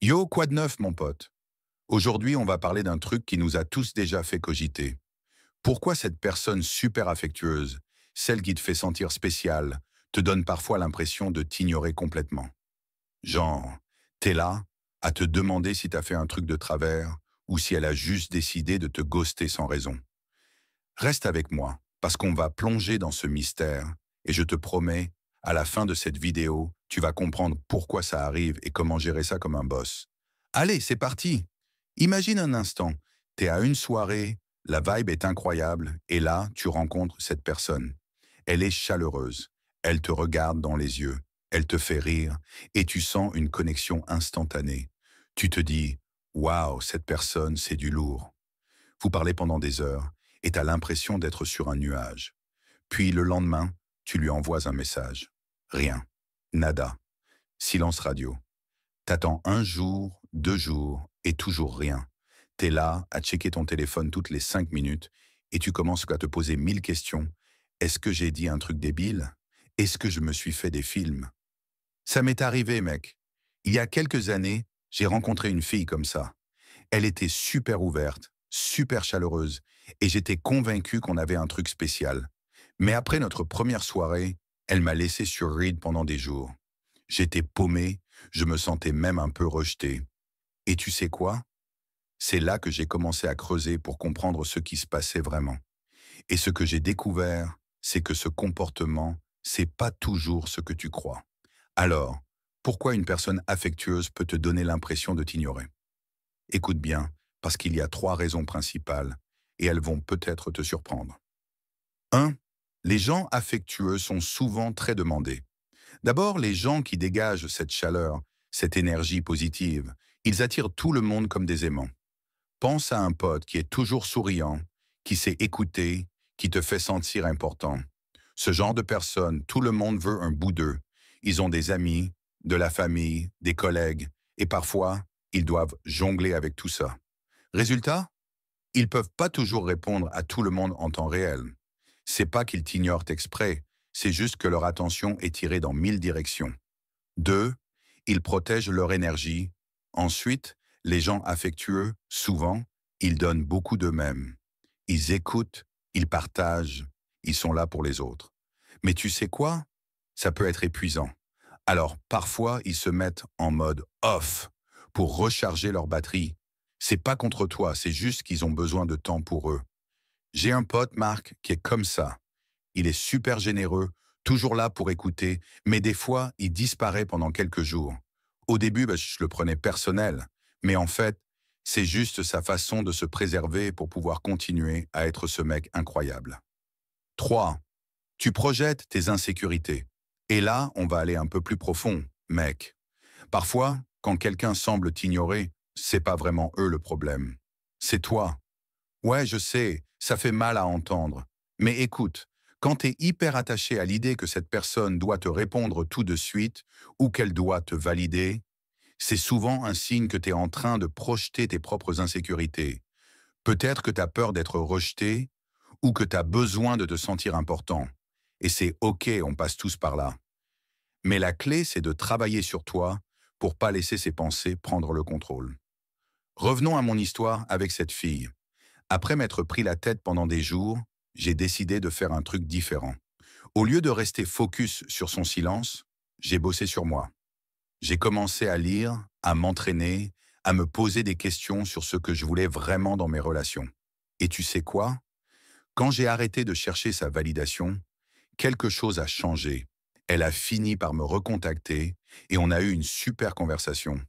Yo, quoi de neuf, mon pote? Aujourd'hui, on va parler d'un truc qui nous a tous déjà fait cogiter. Pourquoi cette personne super affectueuse, celle qui te fait sentir spécial, te donne parfois l'impression de t'ignorer complètement? Genre, t'es là, à te demander si t'as fait un truc de travers, ou si elle a juste décidé de te ghoster sans raison. Reste avec moi, parce qu'on va plonger dans ce mystère, et je te promets, à la fin de cette vidéo, tu vas comprendre pourquoi ça arrive et comment gérer ça comme un boss. Allez, c'est parti! Imagine un instant, t'es à une soirée, la vibe est incroyable, et là, tu rencontres cette personne. Elle est chaleureuse, elle te regarde dans les yeux, elle te fait rire, et tu sens une connexion instantanée. Tu te dis, waouh, cette personne, c'est du lourd. Vous parlez pendant des heures, et t'as l'impression d'être sur un nuage. Puis le lendemain, tu lui envoies un message. Rien. Nada. Silence radio. T'attends un jour, 2 jours, et toujours rien. T'es là à checker ton téléphone toutes les 5 minutes, et tu commences à te poser 1000 questions. Est-ce que j'ai dit un truc débile? Est-ce que je me suis fait des films? Ça m'est arrivé, mec. Il y a quelques années, j'ai rencontré une fille comme ça. Elle était super ouverte, super chaleureuse, et j'étais convaincu qu'on avait un truc spécial. Mais après notre première soirée, elle m'a laissé sur read pendant des jours. J'étais paumé, je me sentais même un peu rejeté. Et tu sais quoi? C'est là que j'ai commencé à creuser pour comprendre ce qui se passait vraiment. Et ce que j'ai découvert, c'est que ce comportement, c'est pas toujours ce que tu crois. Alors, pourquoi une personne affectueuse peut te donner l'impression de t'ignorer? Écoute bien, parce qu'il y a 3 raisons principales, et elles vont peut-être te surprendre. 1. Les gens affectueux sont souvent très demandés. D'abord, les gens qui dégagent cette chaleur, cette énergie positive, ils attirent tout le monde comme des aimants. Pense à un pote qui est toujours souriant, qui sait écouter, qui te fait sentir important. Ce genre de personne, tout le monde veut un bout d'eux. Ils ont des amis, de la famille, des collègues, et parfois, ils doivent jongler avec tout ça. Résultat, ils peuvent pas toujours répondre à tout le monde en temps réel. C'est pas qu'ils t'ignorent exprès, c'est juste que leur attention est tirée dans 1000 directions. 2. Ils protègent leur énergie. Ensuite, les gens affectueux, souvent, ils donnent beaucoup d'eux-mêmes. Ils écoutent, ils partagent, ils sont là pour les autres. Mais tu sais quoi? Ça peut être épuisant. Alors, parfois, ils se mettent en mode off pour recharger leur batterie. C'est pas contre toi, c'est juste qu'ils ont besoin de temps pour eux. J'ai un pote, Marc, qui est comme ça. Il est super généreux, toujours là pour écouter, mais des fois, il disparaît pendant quelques jours. Au début, je le prenais personnel, mais en fait, c'est juste sa façon de se préserver pour pouvoir continuer à être ce mec incroyable. 3. Tu projettes tes insécurités. Et là, on va aller un peu plus profond, mec. Parfois, quand quelqu'un semble t'ignorer, c'est pas vraiment eux le problème. C'est toi. Ouais, je sais, ça fait mal à entendre. Mais écoute, quand t'es hyper attaché à l'idée que cette personne doit te répondre tout de suite ou qu'elle doit te valider, c'est souvent un signe que t'es en train de projeter tes propres insécurités. Peut-être que t'as peur d'être rejeté ou que t'as besoin de te sentir important. Et c'est OK, on passe tous par là. Mais la clé, c'est de travailler sur toi pour pas laisser ces pensées prendre le contrôle. Revenons à mon histoire avec cette fille. Après m'être pris la tête pendant des jours, j'ai décidé de faire un truc différent. Au lieu de rester focus sur son silence, j'ai bossé sur moi. J'ai commencé à lire, à m'entraîner, à me poser des questions sur ce que je voulais vraiment dans mes relations. Et tu sais quoi? Quand j'ai arrêté de chercher sa validation, quelque chose a changé. Elle a fini par me recontacter et on a eu une super conversation.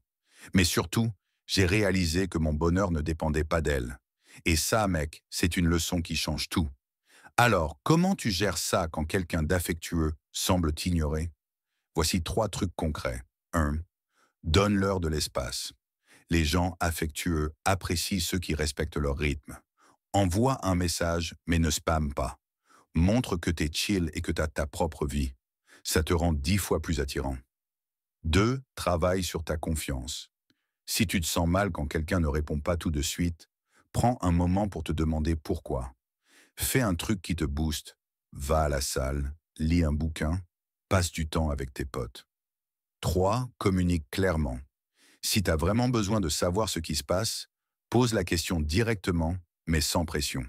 Mais surtout, j'ai réalisé que mon bonheur ne dépendait pas d'elle. Et ça, mec, c'est une leçon qui change tout. Alors, comment tu gères ça quand quelqu'un d'affectueux semble t'ignorer? Voici 3 trucs concrets. 1. Donne-leur de l'espace. Les gens affectueux apprécient ceux qui respectent leur rythme. Envoie un message, mais ne spamme pas. Montre que t'es chill et que t'as ta propre vie. Ça te rend 10 fois plus attirant. 2. Travaille sur ta confiance. Si tu te sens mal quand quelqu'un ne répond pas tout de suite, prends un moment pour te demander pourquoi. Fais un truc qui te booste. Va à la salle, lis un bouquin, passe du temps avec tes potes. 3. Communique clairement. Si tu as vraiment besoin de savoir ce qui se passe, pose la question directement, mais sans pression.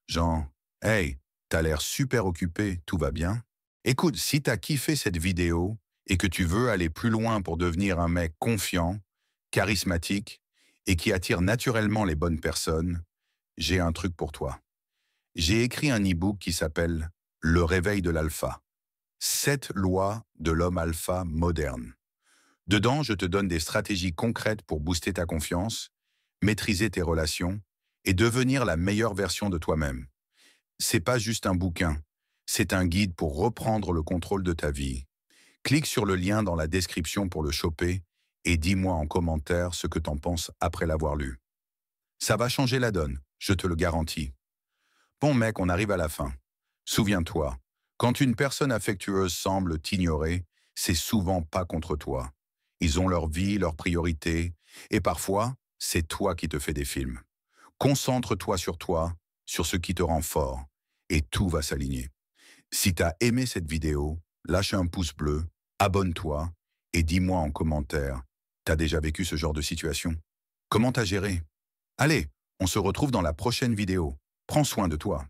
Genre, hey, t'as l'air super occupé, tout va bien? Écoute, si t'as kiffé cette vidéo et que tu veux aller plus loin pour devenir un mec confiant, charismatique et qui attire naturellement les bonnes personnes, j'ai un truc pour toi. J'ai écrit un e-book qui s'appelle Le réveil de l'alpha. 7 lois de l'homme alpha moderne. Dedans, je te donne des stratégies concrètes pour booster ta confiance, maîtriser tes relations et devenir la meilleure version de toi-même. C'est pas juste un bouquin, c'est un guide pour reprendre le contrôle de ta vie. Clique sur le lien dans la description pour le choper et dis-moi en commentaire ce que t'en penses après l'avoir lu. Ça va changer la donne, je te le garantis. Bon mec, on arrive à la fin. Souviens-toi, quand une personne affectueuse semble t'ignorer, c'est souvent pas contre toi. Ils ont leur vie, leurs priorités, et parfois, c'est toi qui te fais des films. Concentre-toi, sur ce qui te rend fort, et tout va s'aligner. Si t'as aimé cette vidéo, lâche un pouce bleu, abonne-toi, et dis-moi en commentaire, t'as déjà vécu ce genre de situation? Comment t'as géré? Allez, on se retrouve dans la prochaine vidéo. Prends soin de toi.